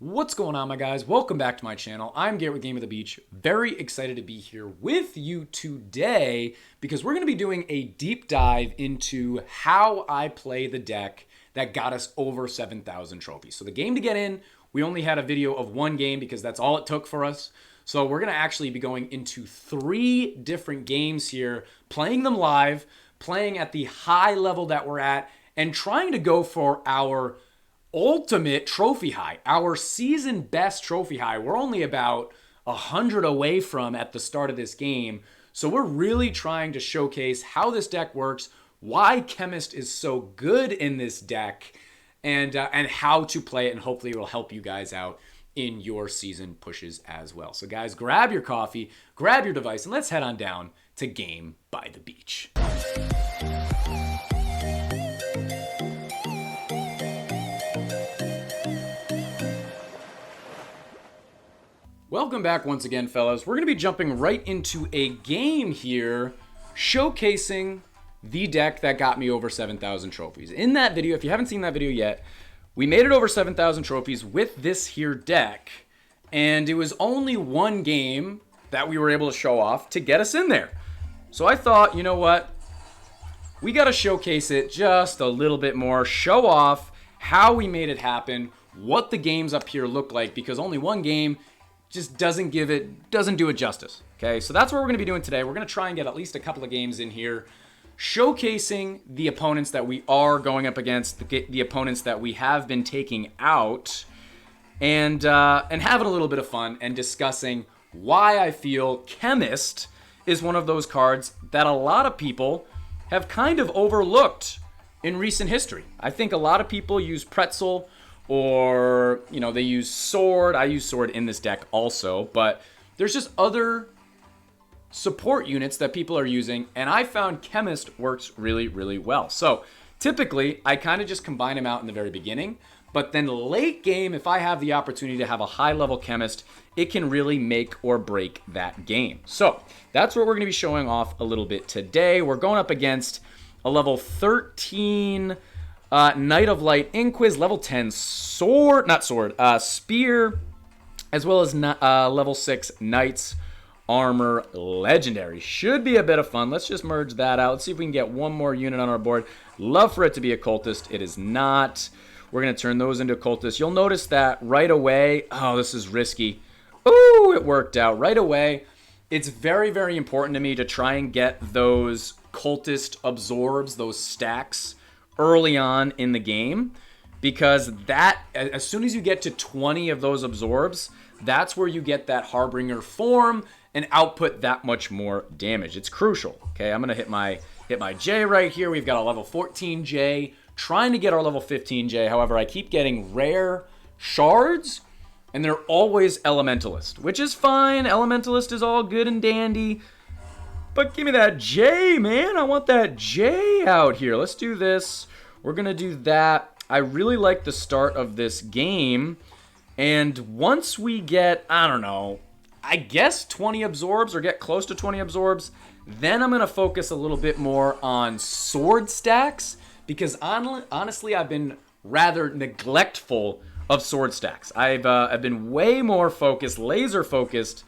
What's going on, my guys? Welcome back to my channel. I'm Garrett with Game of the Beach. Very excited to be here with you today because we're going to be doing a deep dive into how I play the deck that got us over 7,000 trophies. So the game to get in, we only had a video of one game because that's all it took for us. So we're going to actually be going into 3 different games here, playing them live, playing at the high level that we're at, and trying to go for our ultimate trophy high, our season best trophy high. We're only about 100 away from at the start of this game. So we're really trying to showcase how this deck works, why CHEMIST is so good in this deck, and how to play it, and hopefully it will help you guys out in your season pushes as well. So guys, grab your coffee, grab your device, and let's head on down to Game by the Beach. Welcome back once again, fellas. We're going to be jumping right into a game here, showcasing the deck that got me over 7,000 trophies. In that video, if you haven't seen that video yet, we made it over 7,000 trophies with this here deck, and it was only one game that we were able to show off to get us in there. So I thought, you know what? We got to showcase it just a little bit more, show off how we made it happen, what the games up here look like, because only one game just doesn't do it justice. Okay, so that's what we're going to be doing today. We're going to try and get at least a couple of games in here, showcasing the opponents that we are going up against, the opponents that we have been taking out, and having a little bit of fun and discussing why I feel CHEMIST is one of those cards that a lot of people have kind of overlooked in recent history. I think a lot of people use Pretzel, or, you know, they use Sword. I use Sword in this deck also, but there's just other support units that people are using, and I found CHEMIST works really, really well. So typically, I kind of just combine them out in the very beginning, but then late game, if I have the opportunity to have a high-level CHEMIST, it can really make or break that game. So that's what we're going to be showing off a little bit today. We're going up against a level 13... Knight of Light Inquis, level 10 Spear, as well as level 6 Knight's Armor Legendary. Should be a bit of fun. Let's just merge that out. Let's see if we can get one more unit on our board. Love for it to be a Cultist. It is not. We're going to turn those into Cultists. You'll notice that right away. Oh, this is risky. Ooh, it worked out right away. It's very, very important to me to try and get those Cultist absorbs, those stacks, early on in the game, because that, as soon as you get to 20 of those absorbs, that's where you get that Harbinger form and output that much more damage. It's crucial. Okay, I'm gonna hit my J right here. We've got a level 14 J, trying to get our level 15 J. However, I keep getting rare shards, and they're always Elementalist, which is fine. Elementalist is all good and dandy, but give me that J, man. I want that J out here. Let's do this. We're going to do that. I really like the start of this game. And once we get, I don't know, I guess 20 absorbs or get close to 20 absorbs, then I'm going to focus a little bit more on sword stacks, because honestly, I've been rather neglectful of sword stacks. I've been way more focused, laser focused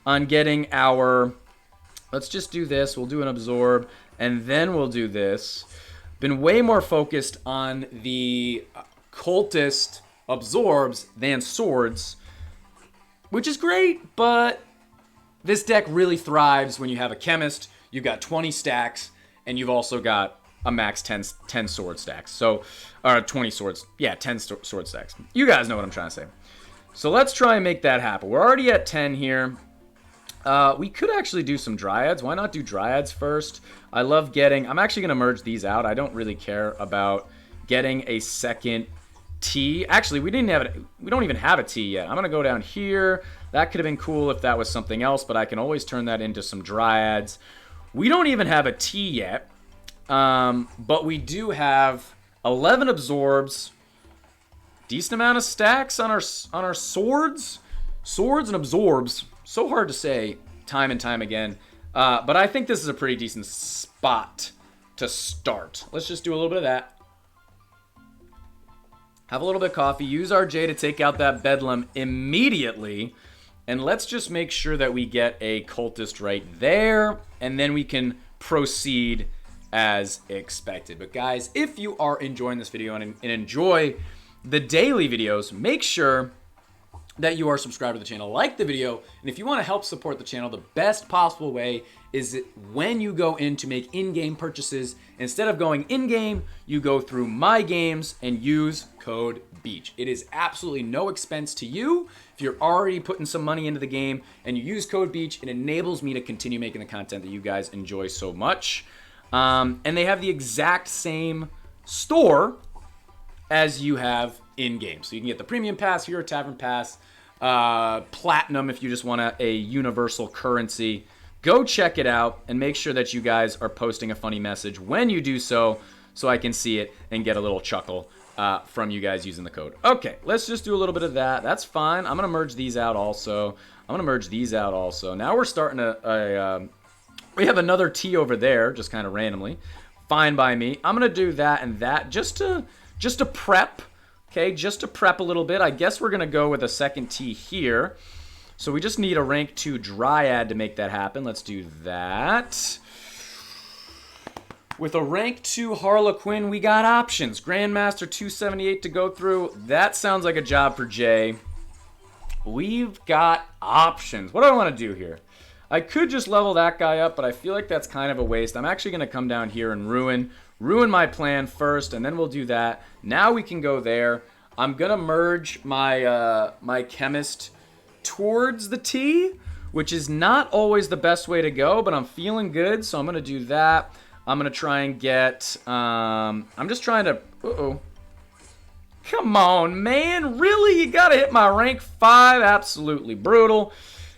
on getting our... Let's just do this. We'll do an absorb, and then we'll do this. Been way more focused on the cultist absorbs than swords, which is great, but this deck really thrives when you have a CHEMIST, you've got 20 stacks, and you've also got a max 10 sword stacks. So, or 20 swords. Yeah, 10 sword stacks. You guys know what I'm trying to say. So let's try and make that happen. We're already at 10 here. We could actually do some Dryads. Why not do Dryads first? I love getting... I'm actually going to merge these out. I don't really care about getting a second T. Actually, we don't even have a T yet. I'm going to go down here. That could have been cool if that was something else, but I can always turn that into some Dryads. We don't even have a T yet, but we do have 11 absorbs. Decent amount of stacks on our swords. Swords and absorbs. So hard to say time and time again. But I think this is a pretty decent spot to start. Let's just do a little bit of that. Have a little bit of coffee. Use our J to take out that bedlam immediately. And let's just make sure that we get a cultist right there. And then we can proceed as expected. But guys, if you are enjoying this video and enjoy the daily videos, make sure that you are subscribed to the channel, like the video, and if you want to help support the channel, the best possible way is when you go in to make in-game purchases. Instead of going in-game, you go through My Games and use code BEACH. It is absolutely no expense to you. If you're already putting some money into the game and you use code BEACH, it enables me to continue making the content that you guys enjoy so much. And they have the exact same store as you have in-game. So you can get the Premium Pass, Hero Tavern Pass, Platinum if you just want a universal currency. Go check it out and make sure that you guys are posting a funny message when you do so I can see it and get a little chuckle from you guys using the code. Okay, let's just do a little bit of that. That's fine. I'm going to merge these out also. Now we're starting we have another T over there, just kind of randomly. Fine by me. I'm going to do that and that just to prep. Okay, just to prep a little bit. I guess we're going to go with a second T here. So we just need a rank 2 Dryad to make that happen. Let's do that. With a rank 2 Harlequin, we got options. Grandmaster 278 to go through. That sounds like a job for Jay. We've got options. What do I want to do here? I could just level that guy up, but I feel like that's kind of a waste. I'm actually going to come down here and ruin my plan first, and then we'll do that. Now we can go there. I'm going to merge my my chemist towards the T, which is not always the best way to go, but I'm feeling good, so I'm going to do that. I'm going to try and get, I'm just trying to, Come on, man. Really? You got to hit my rank 5? Absolutely brutal.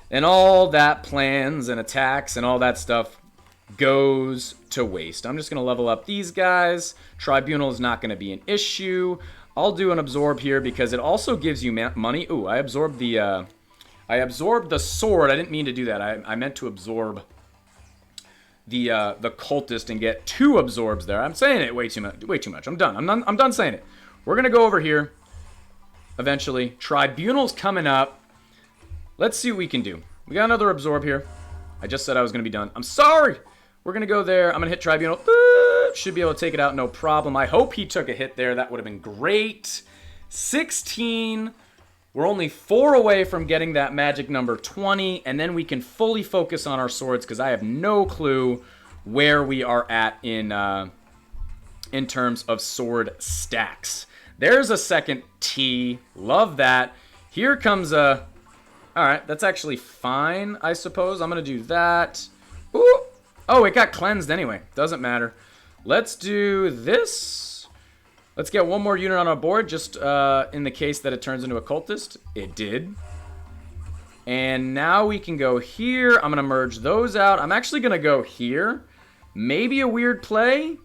And all that plans and attacks and all that stuff goes to waste. I'm just going to level up these guys. Tribunal is not going to be an issue. I'll do an absorb here because it also gives you money. Ooh, I absorbed the sword. I didn't mean to do that. I meant to absorb the cultist and get 2 absorbs there. I'm saying it way too much. I'm done. I'm done saying it. We're going to go over here eventually. Tribunal's coming up. Let's see what we can do. We got another absorb here. I just said I was going to be done. I'm sorry. We're going to go there. I'm going to hit Tribunal. Should be able to take it out, no problem. I hope he took a hit there. That would have been great. 16. We're only 4 away from getting that magic number 20, and then we can fully focus on our swords because I have no clue where we are at in terms of sword stacks. There's a second T. Love that. Here comes a... All right, that's actually fine, I suppose. I'm going to do that. Ooh. Oh, it got cleansed anyway. Doesn't matter. Let's do this. Let's get one more unit on our board, just in the case that it turns into a cultist. It did. And now we can go here. I'm going to merge those out. I'm actually going to go here. Maybe a weird play.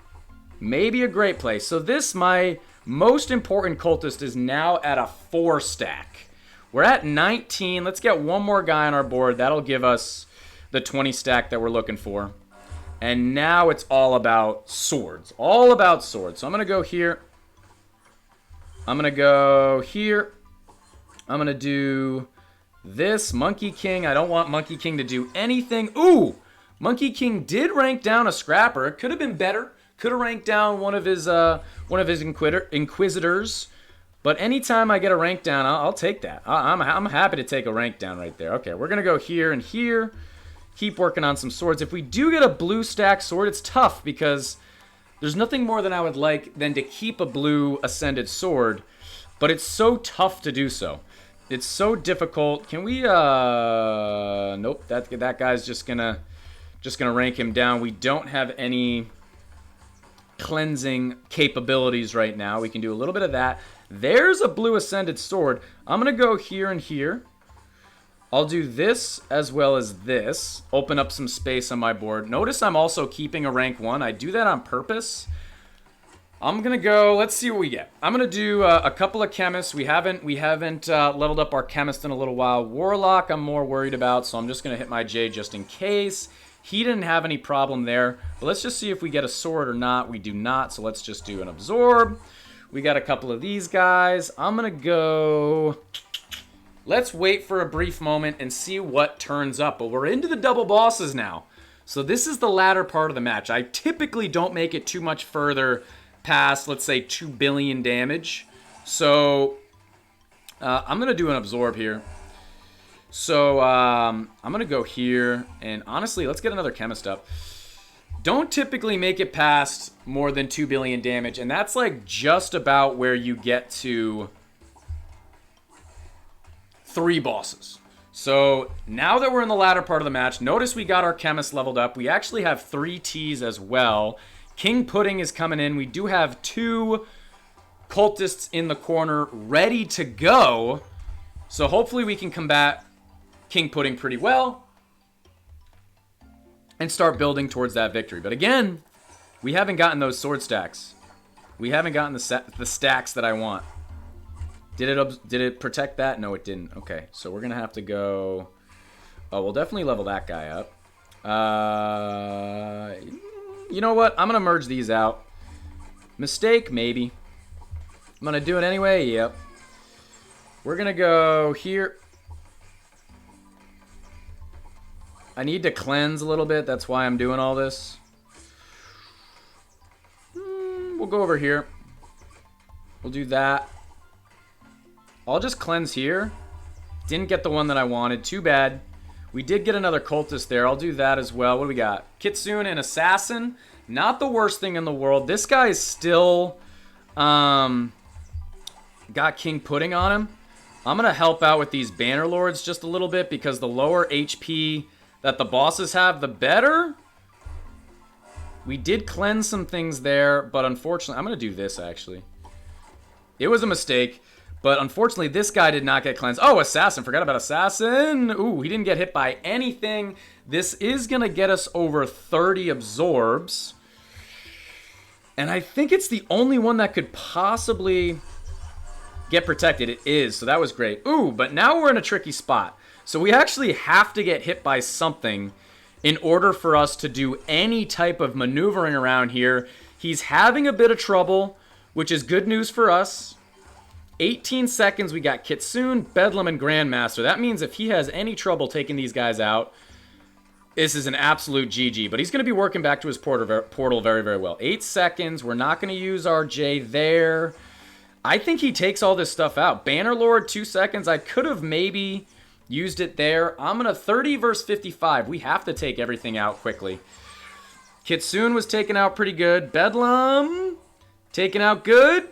Maybe a great play. So this, my most important cultist, is now at a 4 stack. We're at 19. Let's get one more guy on our board. That'll give us the 20 stack that we're looking for. And now it's all about swords. All about swords. So I'm going to go here. I'm going to go here. I'm going to do this. Monkey King. I don't want Monkey King to do anything. Ooh! Monkey King did rank down a scrapper. It could have been better. Could have ranked down one of his inquisitors. But anytime I get a rank down, I'll take that. I'm happy to take a rank down right there. Okay, we're going to go here and here. Keep working on some swords. If we do get a blue stack sword, it's tough because there's nothing more than I would like than to keep a blue ascended sword. But it's so tough to do so. It's so difficult. Can we, nope, that guy's just gonna rank him down. We don't have any cleansing capabilities right now. We can do a little bit of that. There's a blue ascended sword. I'm going to go here and here. I'll do this as well as this. Open up some space on my board. Notice I'm also keeping a rank 1. I do that on purpose. I'm going to go, let's see what we get. I'm going to do a couple of chemists. We haven't leveled up our chemist in a little while. Warlock I'm more worried about, so I'm just going to hit my J just in case. He didn't have any problem there. But let's just see if we get a sword or not. We do not, so let's just do an absorb. We got a couple of these guys. I'm going to go... Let's wait for a brief moment and see what turns up. But we're into the double bosses now. So this is the latter part of the match. I typically don't make it too much further past, let's say, 2 billion damage. So I'm going to do an absorb here. So I'm going to go here. And honestly, let's get another chemist up. Don't typically make it past more than 2 billion damage. And that's like just about where you get to 3 bosses. So now that we're in the latter part of the match, notice we got our chemist leveled up. We actually have 3T's as well. King Pudding is coming in. We do have 2 cultists in the corner ready to go. So hopefully we can combat King Pudding pretty well and start building towards that victory. But again, we haven't gotten those sword stacks. We haven't gotten the stacks that I want. Did it protect that? No, it didn't. Okay, so we're going to have to go... Oh, we'll definitely level that guy up. You know what? I'm going to merge these out. Mistake? Maybe. I'm going to do it anyway? Yep. We're going to go here. I need to cleanse a little bit. That's why I'm doing all this. We'll go over here. We'll do that. I'll just cleanse here. Didn't get the one that I wanted. Too bad. We did get another cultist there. I'll do that as well. What do we got? Kitsune and Assassin. Not the worst thing in the world. This guy is still got King Pudding on him. I'm going to help out with these Banner Lords just a little bit because the lower HP that the bosses have, the better. We did cleanse some things there, but unfortunately... I'm going to do this, actually. It was a mistake. But unfortunately, this guy did not get cleansed. Oh, Assassin. Forgot about Assassin. Ooh, he didn't get hit by anything. This is going to get us over 30 absorbs. And I think it's the only one that could possibly get protected. It is, so that was great. Ooh, but now we're in a tricky spot. So we actually have to get hit by something in order for us to do any type of maneuvering around here. He's having a bit of trouble, which is good news for us. 18 seconds, we got Kitsune, Bedlam, and Grandmaster. That means if he has any trouble taking these guys out, this is an absolute GG. But he's going to be working back to his portal very, very well. 8 seconds. We're not going to use our J there. I think he takes all this stuff out. Bannerlord, 2 seconds. I could have maybe used it there. I'm going to 30 versus 55. We have to take everything out quickly. Kitsune was taken out pretty good. Bedlam, taken out good.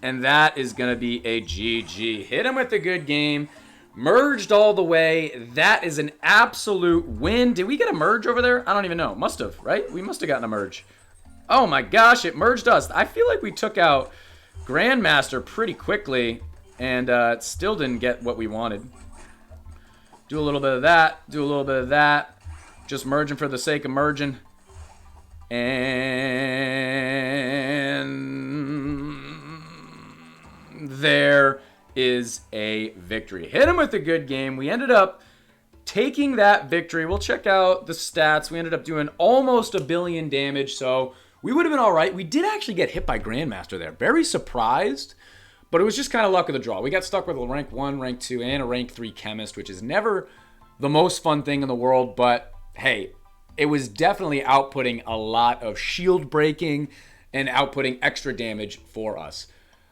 And that is going to be a GG. Hit him with a good game. Merged all the way. That is an absolute win. Did we get a merge over there? I don't even know. Must have, right? We must have gotten a merge. Oh my gosh, it merged us. I feel like we took out Grandmaster pretty quickly. And it still didn't get what we wanted. Do a little bit of that. Do a little bit of that. Just merging for the sake of merging. And... there is a victory. Hit him with a good game. We ended up taking that victory. We'll check out the stats. We ended up doing almost 1 billion damage, so we would have been all right. We did actually get hit by Grandmaster there. Very surprised, but it was just kind of luck of the draw. We got stuck with a rank 1, rank 2, and a rank 3 chemist, which is never the most fun thing in the world, but hey, it was definitely outputting a lot of shield breaking and outputting extra damage for us.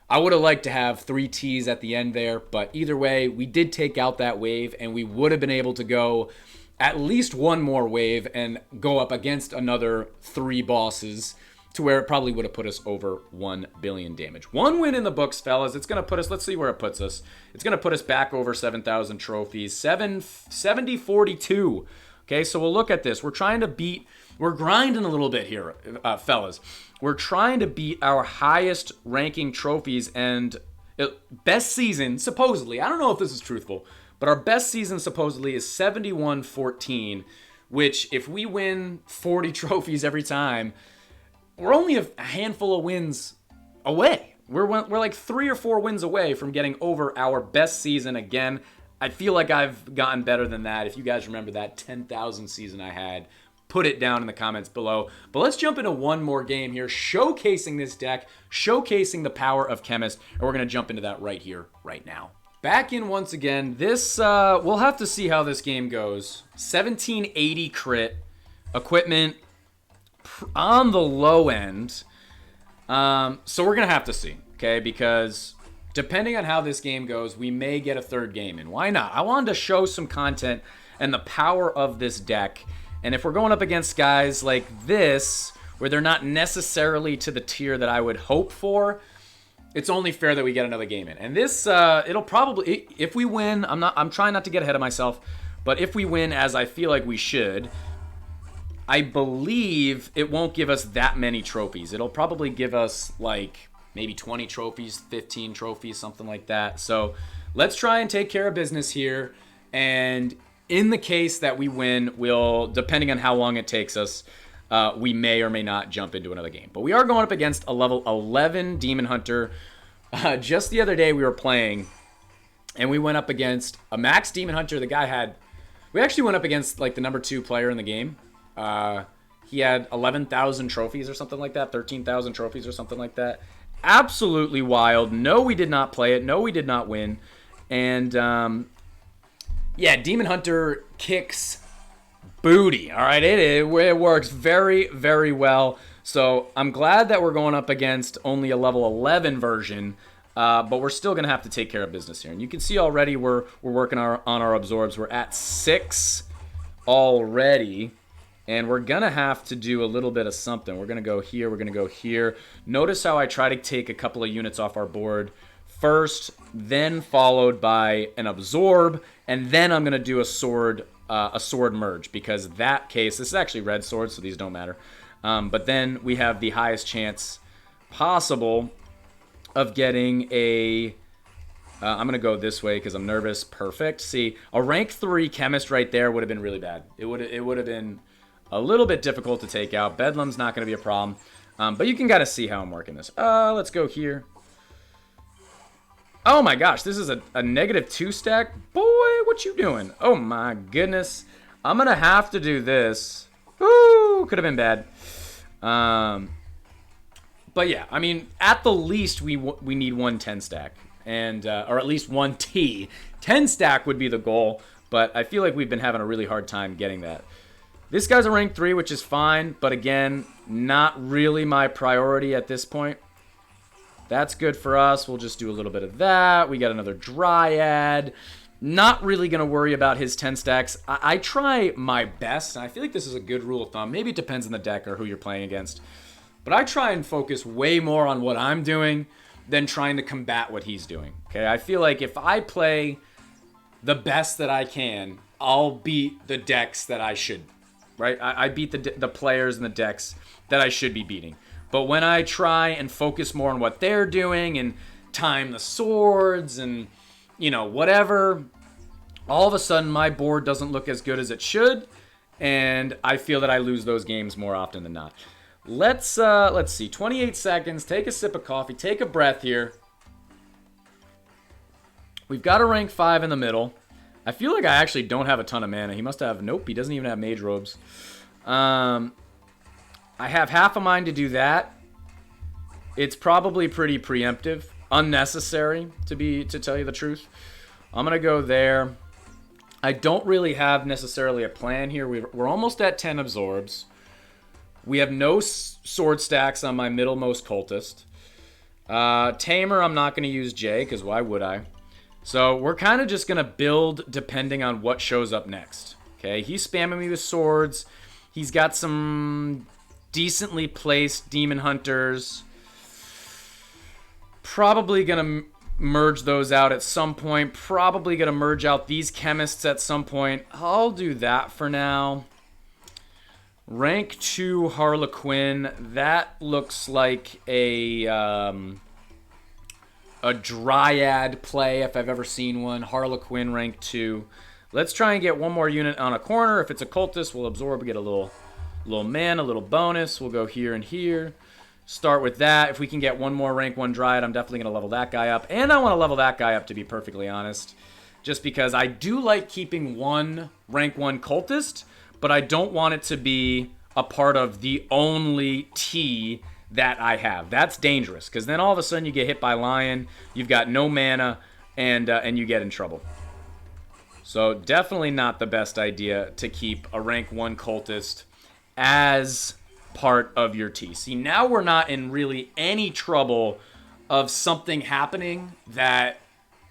I would have liked to have 3T's at the end there, but either way, we did take out that wave, and we would have been able to go at least one more wave and go up against another 3 bosses to where it probably would have put us over 1 billion damage. 1 win in the books, fellas. It's going to put us, let's see where it puts us. It's going to put us back over 7,000 trophies. 70-42. Okay, so we'll look at this. We're trying to beat, we're grinding a little bit here, fellas. We're trying to beat our highest ranking trophies, and best season, supposedly, I don't know if this is truthful, but our best season supposedly is 71-14, which if we win 40 trophies every time, we're only a handful of wins away. We're like 3 or 4 wins away from getting over our best season again. I feel like I've gotten better than that. If you guys remember that 10,000 season I had, put it down in the comments below. But let's jump into one more game here, showcasing this deck, showcasing the power of Chemist, and we're going to jump into that right here, right now. Back in once again. This, we'll have to see how this game goes. 1780 crit, equipment on the low end. So we're going to have to see, okay? Because depending on how this game goes, we may get a third game in. Why not? I wanted to show some content and the power of this deck. And if we're going up against guys like this, where they're not necessarily to the tier that I would hope for, it's only fair that we get another game in. And this, it'll probably, if we win, I'm trying not to get ahead of myself, but if we win, as I feel like we should, I believe it won't give us that many trophies. It'll probably give us like maybe 20 trophies, 15 trophies, something like that. So let's try and take care of business here. And in the case that we win, we'll, depending on how long it takes us, we may or may not jump into another game. But we are going up against a level 11 Demon Hunter. Just the other day we were playing, and we went up against a max Demon Hunter. The guy had, we actually went up against like the number 2 player in the game. He had 11,000 trophies or something like that, 13,000 trophies or something like that. Absolutely wild. No, we did not play it. No, we did not win. And yeah, Demon Hunter kicks booty. All right, it works very, very well. So I'm glad that we're going up against only a level 11 version, but we're still gonna have to take care of business here. And you can see already we're working on our absorbs. We're at 6 already. And we're going to have to do a little bit of something. We're going to go here. We're going to go here. Notice how I try to take a couple of units off our board first, then followed by an absorb, and then I'm going to do a sword merge, because that case, this is actually red swords, so these don't matter. But then we have the highest chance possible of getting a... I'm going to go this way because I'm nervous. Perfect. See, a rank 3 chemist right there would have been really bad. It would have been a little bit difficult to take out. Bedlam's not going to be a problem. But you can kind of see how I'm working this. Let's go here. Oh my gosh, this is a -2 stack. Boy, what you doing? Oh my goodness. I'm going to have to do this. Ooh, could have been bad. But yeah, I mean, at the least, we need one 10 stack. And, or at least one T. 10 stack would be the goal. But I feel like we've been having a really hard time getting that. This guy's a rank 3, which is fine, but again, not really my priority at this point. That's good for us. We'll just do a little bit of that. We got another Dryad. Not really going to worry about his 10 stacks. I try my best, and I feel like this is a good rule of thumb. Maybe it depends on the deck or who you're playing against. But I try and focus way more on what I'm doing than trying to combat what he's doing. Okay, I feel like if I play the best that I can, I'll beat the decks that I should. Right? I beat the players and the decks that I should be beating. But when I try and focus more on what they're doing and time the swords and, you know, whatever, all of a sudden my board doesn't look as good as it should, and I feel that I lose those games more often than not. Let's see. 28 seconds. Take a sip of coffee. Take a breath here. We've got a rank 5 in the middle. I feel like I actually don't have a ton of mana. He must have... Nope, he doesn't even have mage robes. I have half a mind to do that. It's probably pretty preemptive. Unnecessary, to tell you the truth. I'm going to go there. I don't really have necessarily a plan here. We're almost at 10 absorbs. We have no sword stacks on my middlemost cultist. Tamer, I'm not going to use J, because why would I? So we're kind of just going to build depending on what shows up next. Okay, he's spamming me with swords. He's got some decently placed demon hunters. Probably going to merge those out at some point. Probably going to merge out these chemists at some point. I'll do that for now. Rank 2 Harlequin. That looks like a Dryad play if I've ever seen one. Harlequin rank 2. Let's try and get one more unit on a corner. If it's a cultist, we'll absorb, we get a little man, a little bonus. We'll go here and here. Start with that. If we can get one more rank 1 Dryad, I'm definitely going to level that guy up. And I want to level that guy up, to be perfectly honest. Just because I do like keeping one rank 1 cultist, but I don't want it to be a part of the only T that I have. That's dangerous, because then all of a sudden you get hit by Lion, you've got no mana, and you get in trouble. So definitely not the best idea to keep a rank 1 cultist as part of your T. See, now we're not in really any trouble of something happening that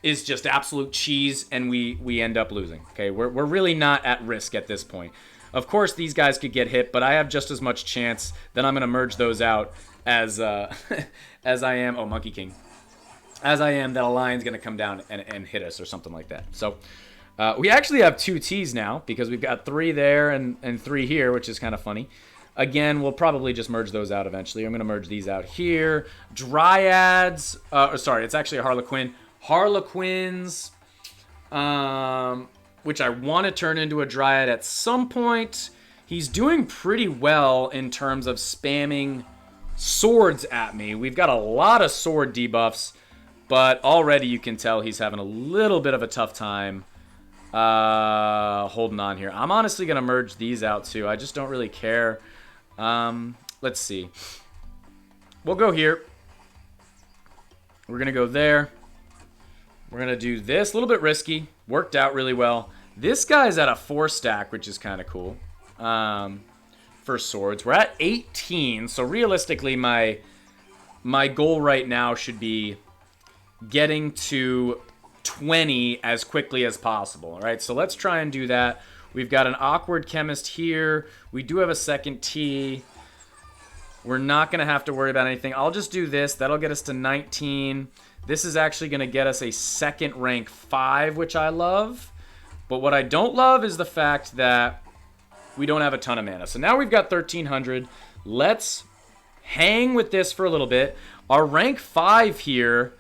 is just absolute cheese and we end up losing. Okay, we're really not at risk at this point. Of course, these guys could get hit, but I have just as much chance that I'm going to merge those out as as I am. Oh, Monkey King. As I am that a lion's going to come down and hit us or something like that. So we actually have 2 T's now because we've got 3 there and 3 here, which is kind of funny. Again, we'll probably just merge those out eventually. I'm going to merge these out here. Dryads. Sorry, it's actually a Harlequin. Harlequins, which I want to turn into a Dryad at some point. He's doing pretty well in terms of spamming swords at me. We've got a lot of sword debuffs, but already you can tell he's having a little bit of a tough time holding on here. I'm honestly going to merge these out too. I just don't really care. Let's see. We'll go here. We're going to go there. We're going to do this. A little bit risky. Worked out really well. This guy's at a 4 stack, which is kind of cool. For swords. We're at 18, so realistically my goal right now should be getting to 20 as quickly as possible. All right, so let's try and do that. We've got an awkward chemist here. We do have a second T. We're not going to have to worry about anything. I'll just do this. That'll get us to 19. This is actually going to get us a second rank 5, which I love. But what I don't love is the fact that we don't have a ton of mana. So now we've got 1,300. Let's hang with this for a little bit. Our rank 5 here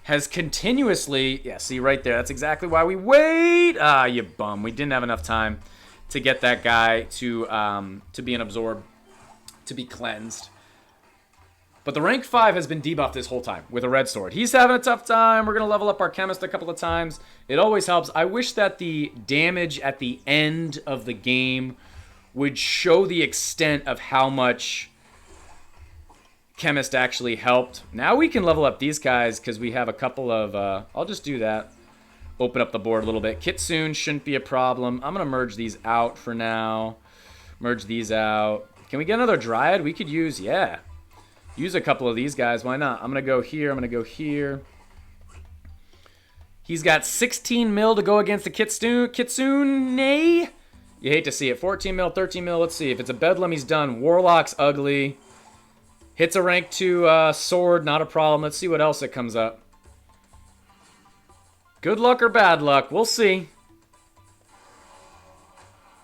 has continuously... Yeah, see right there. That's exactly why we wait. Ah, you bum. We didn't have enough time to get that guy to be an absorb, to be cleansed. But the rank 5 has been debuffed this whole time with a red sword. He's having a tough time. We're going to level up our chemist a couple of times. It always helps. I wish that the damage at the end of the game would show the extent of how much chemist actually helped. Now we can level up these guys because we have a couple of... I'll just do that. Open up the board a little bit. Kitsune shouldn't be a problem. I'm going to merge these out for now. Merge these out. Can we get another Dryad? We could use... Yeah. Use a couple of these guys. Why not? I'm going to go here. I'm going to go here. He's got 16 mil to go against the Kitsune. You hate to see it. 14 mil, 13 mil. Let's see. If it's a Bedlam, he's done. Warlock's ugly. Hits a rank 2 sword. Not a problem. Let's see what else it comes up. Good luck or bad luck. We'll see.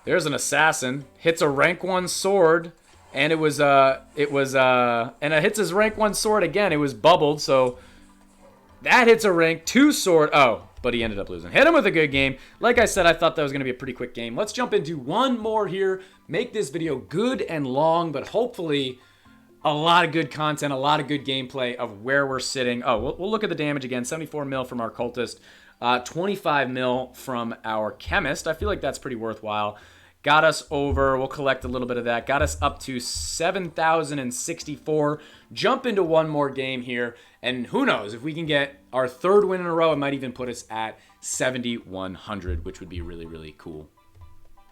There's an assassin. Hits a rank 1 sword. And it hits his rank 1 sword again. It was bubbled, so that hits a rank 2 sword. Oh, but he ended up losing. Hit him with a good game. Like I said, I thought that was going to be a pretty quick game. Let's jump into one more here. Make this video good and long, but hopefully a lot of good content, a lot of good gameplay of where we're sitting. Oh, we'll look at the damage again. 74 mil from our cultist. 25 mil from our chemist. I feel like that's pretty worthwhile. Got us over, we'll collect a little bit of that. Got us up to 7,064. Jump into one more game here. And who knows, if we can get our 3rd win in a row, it might even put us at 7,100, which would be really, really cool.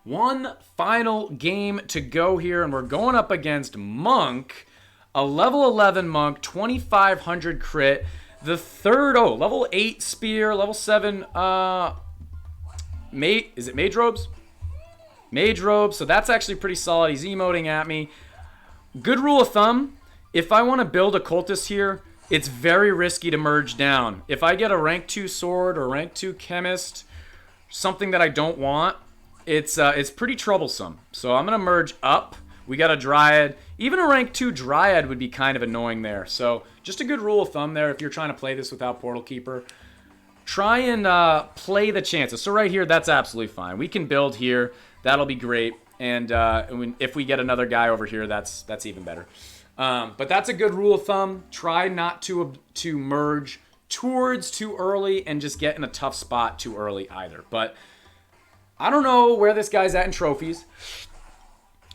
One final game to go here, and we're going up against Monk. A level 11 Monk, 2,500 crit. The third, level 8 spear, level 7, is it Mage Robes? Mage Robe, so that's actually pretty solid. He's emoting at me. Good rule of thumb, if I want to build a cultist here, it's very risky to merge down. If I get a rank 2 sword or rank 2 chemist, something that I don't want, it's pretty troublesome. So I'm going to merge up. We got a Dryad. Even a rank 2 Dryad would be kind of annoying there. So just a good rule of thumb there if you're trying to play this without Portal Keeper. Try and play the chances. So right here, that's absolutely fine. We can build here. That'll be great. And if we get another guy over here, that's even better. But that's a good rule of thumb. Try not to merge towards too early and just get in a tough spot too early either. But I don't know where this guy's at in trophies.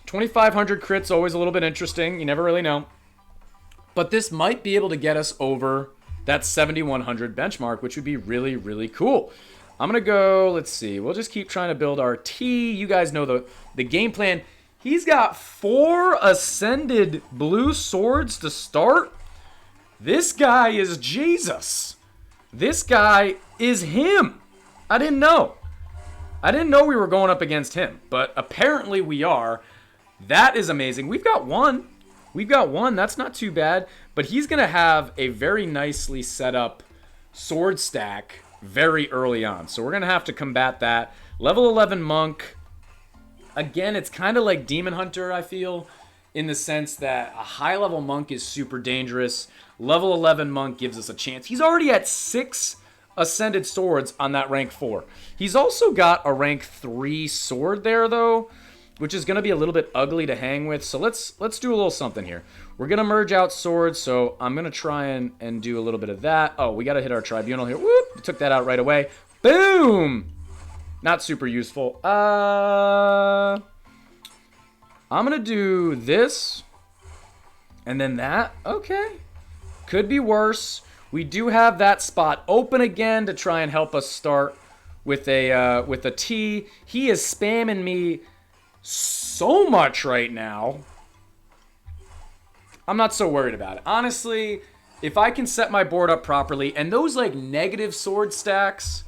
2,500 crits, always a little bit interesting. You never really know. But this might be able to get us over that 7,100 benchmark, which would be really, really cool. I'm going to go, let's see. We'll just keep trying to build our T. You guys know the game plan. He's got 4 ascended blue swords to start. This guy is Jesus. This guy is him. I didn't know. I didn't know we were going up against him, but apparently we are. That is amazing. We've got one. We've got one. That's not too bad, but he's going to have a very nicely set up sword stack very early on. So we're going to have to combat that. Level 11 monk. Again, it's kind of like Demon Hunter, I feel, in the sense that a high-level monk is super dangerous. Level 11 monk gives us a chance. He's already at 6 ascended swords on that rank 4. He's also got a rank 3 sword there, though, which is going to be a little bit ugly to hang with. So let's do a little something here. We're going to merge out swords, so I'm going to try and do a little bit of that. Oh, we got to hit our tribunal here. Whoop! Took that out right away. Boom! Not super useful. I'm going to do this and then that. Okay. Could be worse. We do have that spot open again to try and help us start with a T. He is spamming me so much right now. I'm not so worried about it. Honestly, if I can set my board up properly, and those like negative sword stacks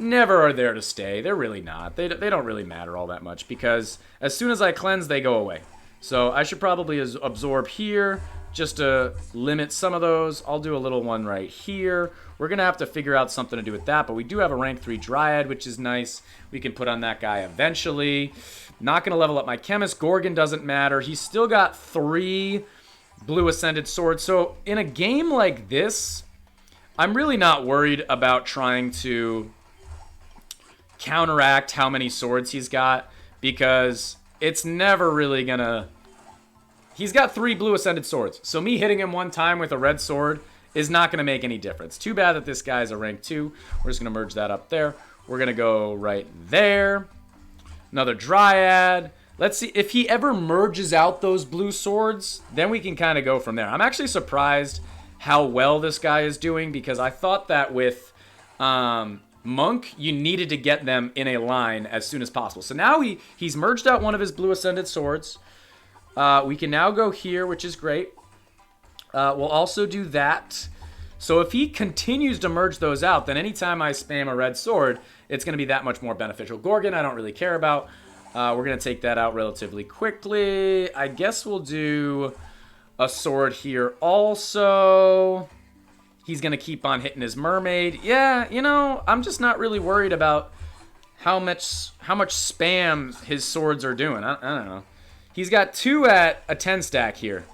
never are there to stay. They're really not. They don't really matter all that much because as soon as I cleanse, they go away. So I should probably absorb here just to limit some of those. I'll do a little one right here. We're going to have to figure out something to do with that, but we do have a rank 3 Dryad, which is nice. We can put on that guy eventually. Not going to level up my Chemist. Gorgon doesn't matter. He's still got 3 blue ascended swords. So in a game like this, I'm really not worried about trying to counteract how many swords he's got because it's never really gonna... He's got 3 blue ascended swords, so me hitting him one time with a red sword is not gonna make any difference. Too bad that this guy's a rank 2. We're just gonna merge that up there. We're gonna go right there. Another Dryad. Let's see if he ever merges out those blue swords, then we can kind of go from there. I'm actually surprised how well this guy is doing because I thought that with Monk, you needed to get them in a line as soon as possible. So now he's merged out one of his blue ascended swords. We can now go here, which is great. We'll also do that. So if he continues to merge those out, then anytime I spam a red sword, it's going to be that much more beneficial. Gorgon, I don't really care about. We're going to take that out relatively quickly. I guess we'll do a sword here also. He's going to keep on hitting his mermaid. Yeah, you know, I'm just not really worried about how much spam his swords are doing. I don't know. He's got 2 at a 10 stack here,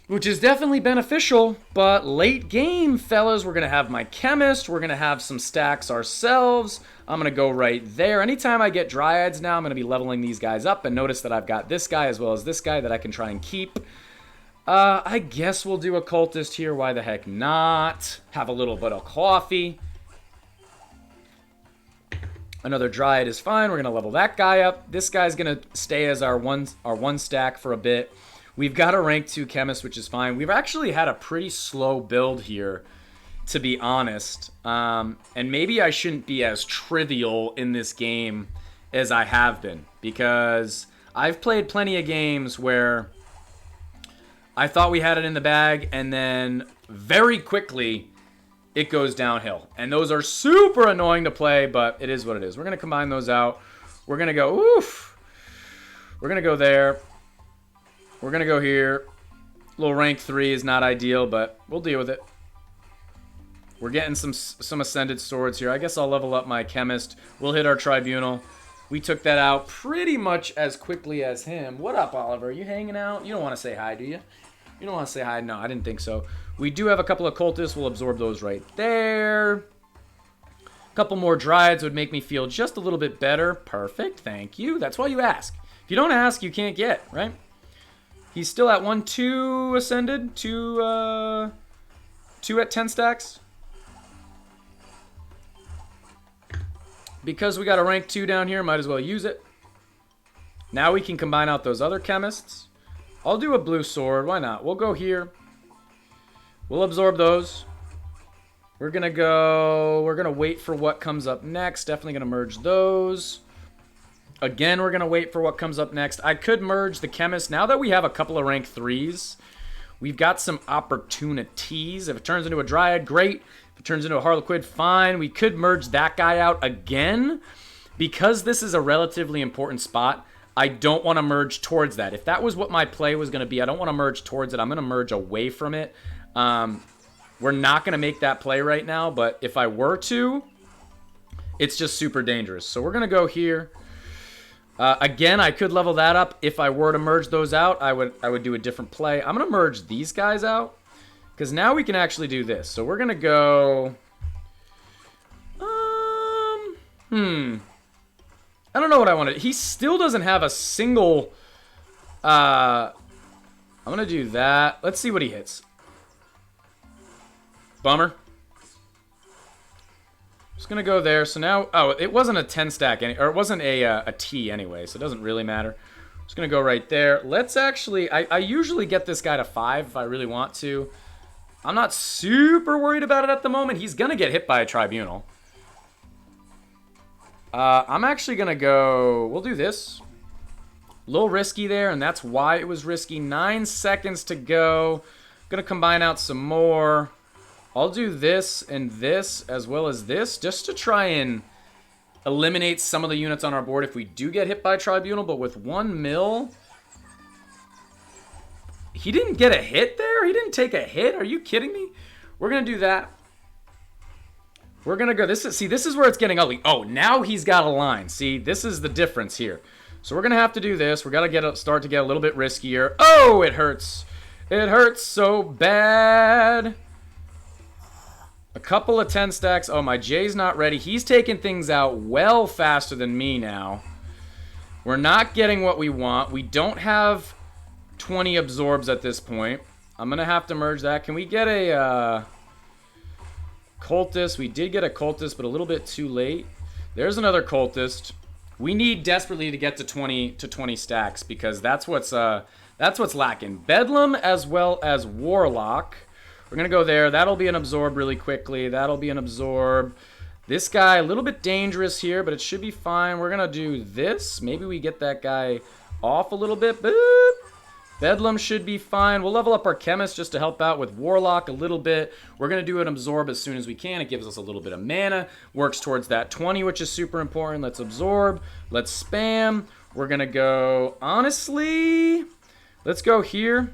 which is definitely beneficial, but late game, fellas, we're going to have my Chemist. We're going to have some stacks ourselves. I'm going to go right there. Anytime I get Dryads now, I'm going to be leveling these guys up, and notice that I've got this guy as well as this guy that I can try and keep. I guess we'll do Occultist here. Why the heck not? Have a little bit of coffee. Another Dryad is fine. We're going to level that guy up. This guy's going to stay as our one stack for a bit. We've got a rank 2 Chemist, which is fine. We've actually had a pretty slow build here, to be honest. And maybe I shouldn't be as trivial in this game as I have been, because I've played plenty of games where I thought we had it in the bag, and then very quickly it goes downhill. And those are super annoying to play, but it is what it is. We're going to combine those out. We're going to go, oof. We're going to go there. We're going to go here. Little rank 3 is not ideal, but we'll deal with it. We're getting some ascended swords here. I guess I'll level up my Chemist. We'll hit our Tribunal. We took that out pretty much as quickly as him. What up, Oliver? You hanging out? You don't want to say hi, do you? You don't want to say hi? No, I didn't think so. We do have a couple of cultists. We'll absorb those right there. A couple more Dryads would make me feel just a little bit better. Perfect. Thank you. That's why you ask. If you don't ask, you can't get, right? He's still at 1-2 ascended. 2 at 10 stacks. Because we got a rank 2 down here, might as well use it. Now we can combine out those other chemists. I'll do a blue sword. Why not? We'll go here. We'll absorb those. We're going to wait for what comes up next. Definitely going to merge those. Again, we're going to wait for what comes up next. I could merge the chemist. Now that we have a couple of rank 3s, we've got some opportunities. If it turns into a Dryad, great. If it turns into a Harlequin, fine. We could merge that guy out again. Because this is a relatively important spot, I don't want to merge towards that. If that was what my play was going to be, I don't want to merge towards it. I'm going to merge away from it. We're not going to make that play right now, but if I were to, it's just super dangerous. So we're going to go here. Again, I could level that up. If I were to merge those out, I would do a different play. I'm going to merge these guys out because now we can actually do this. So we're going to go... I don't know what I wanted. He still doesn't have a single... I'm going to do that. Let's see what he hits. Bummer. Just going to go there. So now... Oh, it wasn't a 10 stack. Or it wasn't a T anyway, so it doesn't really matter. Just going to go right there. Let's actually... I usually get this guy to 5 if I really want to. I'm not super worried about it at the moment. He's going to get hit by a tribunal. I'm actually going to go... We'll do this. A little risky there, and that's why it was risky. 9 seconds to go. Going to combine out some more. I'll do this and this as well as this just to try and eliminate some of the units on our board if we do get hit by tribunal. But with 1 mil... He didn't get a hit there? He didn't take a hit? Are you kidding me? We're going to do that. We're going to go... This is where it's getting ugly. Oh, now he's got a line. See, this is the difference here. So we're going to have to do this. We're going to start to get a little bit riskier. Oh, it hurts. It hurts so bad. A couple of 10 stacks. Oh, my J's not ready. He's taking things out well faster than me now. We're not getting what we want. We don't have 20 absorbs at this point. I'm going to have to merge that. Can we get a... cultist? We did get a cultist, but a little bit too late. There's another cultist. We need desperately to get to 20 stacks because that's what's lacking. Bedlam as well as Warlock. We're gonna go there. That'll be an absorb really quickly. That'll be an absorb. This guy a little bit dangerous here, but it should be fine. We're gonna do this. Maybe we get that guy off a little bit. Boop. Bedlam should be fine. We'll level up our chemist just to help out with Warlock a little bit. We're going to do an absorb as soon as we can. It gives us a little bit of mana. Works towards that 20, which is super important. Let's absorb. Let's spam. We're going to go... Honestly, let's go here.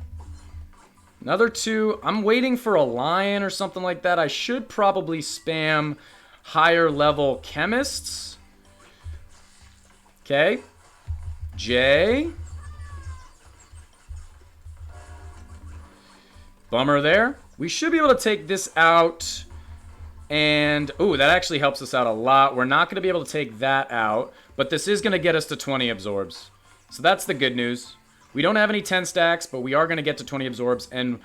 Another 2. I'm waiting for a lion or something like that. I should probably spam higher level chemists. Okay. J... Bummer there. We should be able to take this out. And, ooh, that actually helps us out a lot. We're not going to be able to take that out. But this is going to get us to 20 absorbs. So that's the good news. We don't have any 10 stacks, but we are going to get to 20 absorbs. And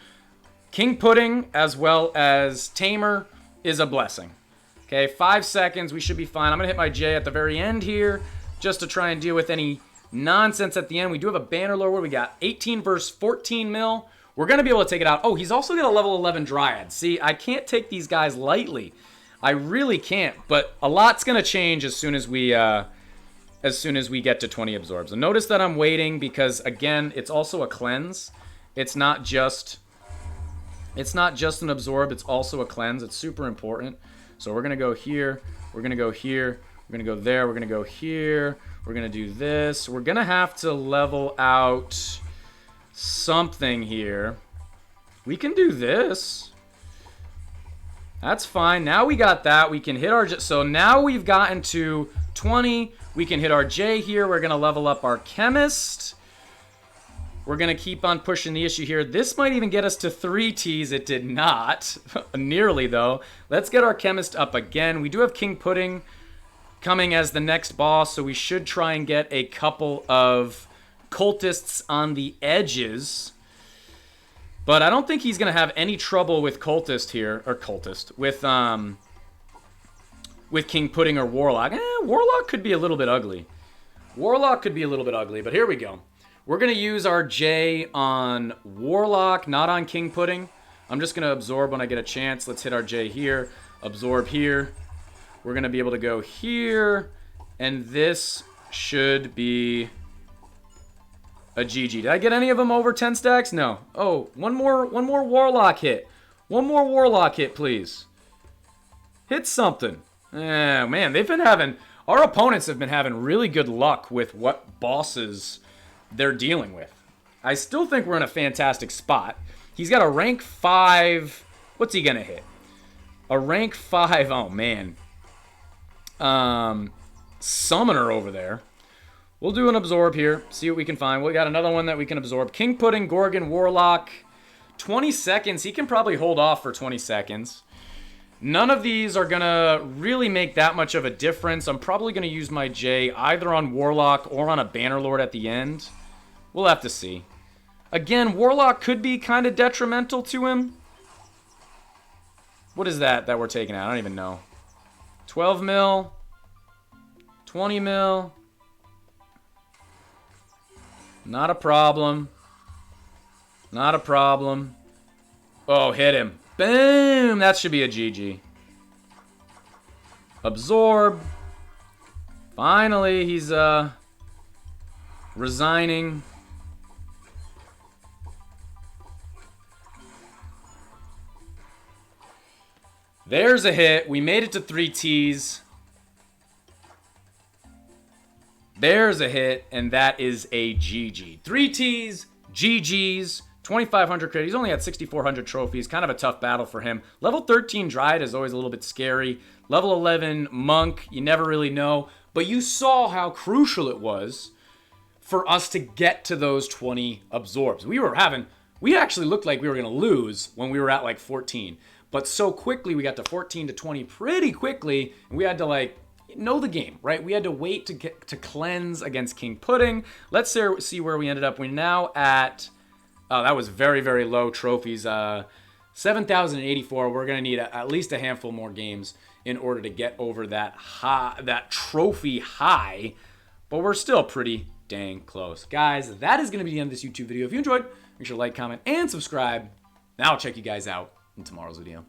King Pudding, as well as Tamer, is a blessing. Okay, 5 seconds. We should be fine. I'm going to hit my J at the very end here, just to try and deal with any nonsense at the end. We do have a banner lower. We got 18 versus 14 mil. We're going to be able to take it out. Oh, he's also got a level 11 Dryad. See, I can't take these guys lightly. I really can't. But a lot's going to change as soon as we get to 20 absorbs. And notice that I'm waiting because, again, it's also a cleanse. It's not just an absorb. It's also a cleanse. It's super important. So we're going to go here. We're going to go here. We're going to go there. We're going to go here. We're going to do this. We're going to have to level out... something here. We can do this. That's fine. Now we got that. We can hit our... So now we've gotten to 20. We can hit our J here. We're going to level up our chemist. We're going to keep on pushing the issue here. This might even get us to 3T's. It did not. Nearly, though. Let's get our chemist up again. We do have King Pudding coming as the next boss, so we should try and get a couple of... cultists on the edges, but I don't think he's gonna have any trouble with cultist here, or cultist with with King Pudding or Warlock. Warlock could be a little bit ugly. Warlock could be a little bit ugly, but here we go. We're going to use our J on Warlock, not on King Pudding. I'm just going to absorb when I get a chance. Let's hit our J here. Absorb here. We're going to be able to go here. And this should be a GG. Did I get any of them over 10 stacks? No. Oh, one more Warlock hit. One more Warlock hit, please. Hit something. Man, they've been having... Our opponents have been having really good luck with what bosses they're dealing with. I still think we're in a fantastic spot. He's got a rank 5... What's he going to hit? A rank 5... Oh, man. Summoner over there. We'll do an absorb here. See what we can find. We got another one that we can absorb. King Pudding, Gorgon, Warlock. 20 seconds. He can probably hold off for 20 seconds. None of these are going to really make that much of a difference. I'm probably going to use my J either on Warlock or on a Bannerlord at the end. We'll have to see. Again, Warlock could be kind of detrimental to him. What is that we're taking out? I don't even know. 12 mil. 20 mil. Not a problem. Not a problem. Oh, hit him. Boom! That should be a GG. Absorb. Finally, he's resigning. There's a hit. We made it to 3T's. There's a hit, and that is a GG. 3T's, GG's. 2,500 credit. He's only at 6,400 trophies. Kind of a tough battle for him. Level 13 Dryad is always a little bit scary. Level 11 Monk, you never really know. But you saw how crucial it was for us to get to those 20 absorbs. We actually looked like we were going to lose when we were at like 14. But so quickly, we got to 14 to 20 pretty quickly. And we had to like know the game, right? We had to wait to cleanse against King Pudding. Let's see where we ended up. We're now at... Oh, that was very, very low trophies. 7,084. We're going to need at least a handful more games in order to get over that trophy high. But we're still pretty dang close. Guys, that is going to be the end of this YouTube video. If you enjoyed, make sure to like, comment, and subscribe. Now I'll check you guys out in tomorrow's video.